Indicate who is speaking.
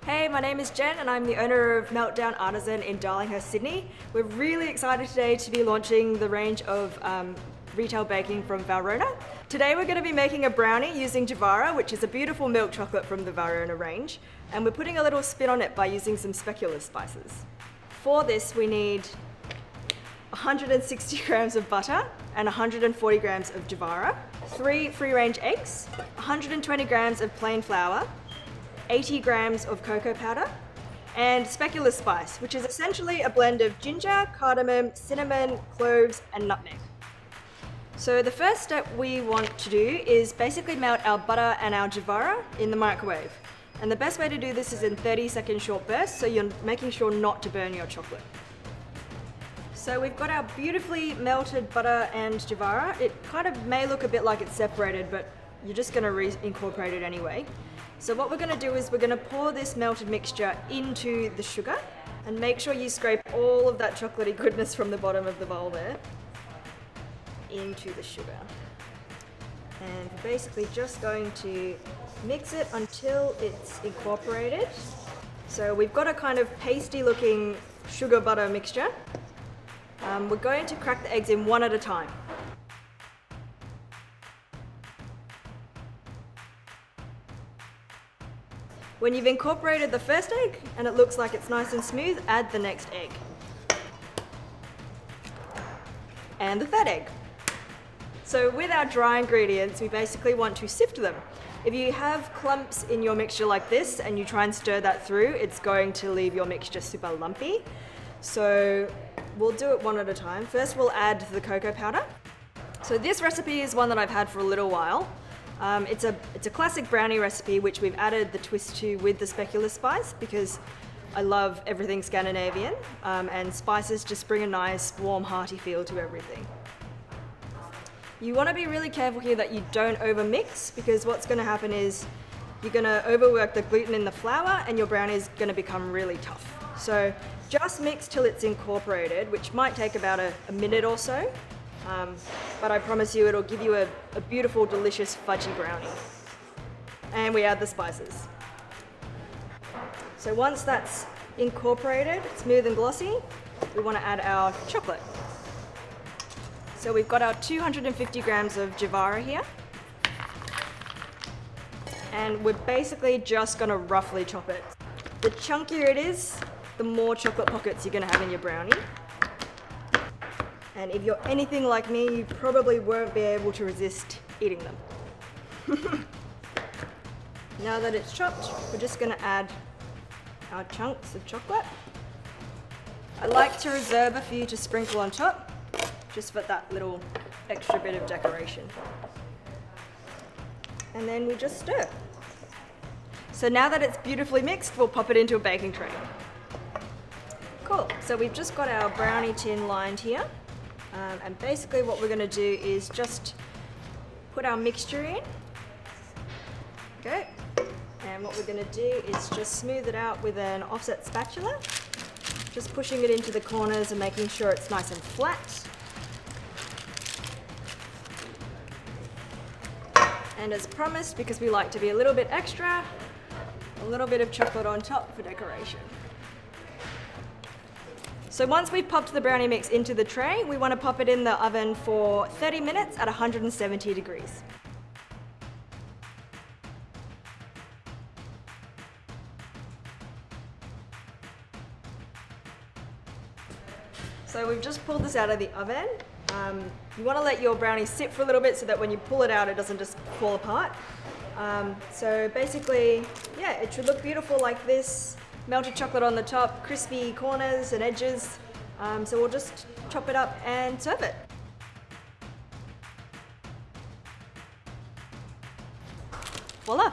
Speaker 1: Hey, my name is Jen and I'm the owner of Meltdown Artisan in Darlinghurst, Sydney. We're really excited today to be launching the range of retail baking from Valrhona. Today we're going to be making a brownie using Jivara, which is a beautiful milk chocolate from the Valrhona range, and we're putting a little spin on it by using some specular spices. For this we need 160 grams of butter and 140 grams of Jivara, 3 free-range eggs, 120 grams of plain flour, 80 grams of cocoa powder, and specular spice, which is essentially a blend of ginger, cardamom, cinnamon, cloves, and nutmeg. So the first step we want to do is basically melt our butter and our Jivara in the microwave. And the best way to do this is in 30-second short bursts, so you're making sure not to burn your chocolate. So we've got our beautifully melted butter and Jivara. It kind of may look a bit like it's separated, but you're just going to reincorporate it anyway. So what we're going to do is we're going to pour this melted mixture into the sugar and make sure you scrape all of that chocolatey goodness from the bottom of the bowl there into the sugar. And we're basically just going to mix it until it's incorporated. So we've got a kind of pasty looking sugar butter mixture. We're going to crack the eggs in one at a time. When you've incorporated the first egg and it looks like it's nice and smooth, add the next egg. And the third egg. So with our dry ingredients, we basically want to sift them. If you have clumps in your mixture like this and you try and stir that through, it's going to leave your mixture super lumpy. So we'll do it one at a time. First we'll add the cocoa powder. So this recipe is one that I've had for a little while. It's a classic brownie recipe which we've added the twist to with the specular spice because I love everything Scandinavian, and spices just bring a nice warm hearty feel to everything. You want to be really careful here that you don't overmix, because what's going to happen is you're going to overwork the gluten in the flour and your brownie is going to become really tough. So just mix till it's incorporated, which might take about a minute or so. But I promise you it'll give you a beautiful, delicious fudgy brownie. And we add the spices. So once that's incorporated, smooth and glossy, we want to add our chocolate. So we've got our 250 grams of Jivara here. And we're basically just going to roughly chop it. The chunkier it is, the more chocolate pockets you're going to have in your brownie. And if you're anything like me, you probably won't be able to resist eating them. Now that it's chopped, we're just going to add our chunks of chocolate. I like to reserve a few to sprinkle on top, just for that little extra bit of decoration. And then we just stir. So now that it's beautifully mixed, we'll pop it into a baking tray. Cool, so we've just got our brownie tin lined here. And basically what we're going to do is just put our mixture in. Okay. And what we're going to do is just smooth it out with an offset spatula. Just pushing it into the corners and making sure it's nice and flat. And as promised, because we like to be a little bit extra, a little bit of chocolate on top for decoration. So once we've popped the brownie mix into the tray, we want to pop it in the oven for 30 minutes at 170 degrees. So we've just pulled this out of the oven. You want to let your brownie sit for a little bit so that when you pull it out, it doesn't just fall apart. So basically, yeah, it should look beautiful like this. Melted chocolate on the top, crispy corners and edges. So we'll just chop it up and serve it. Voila!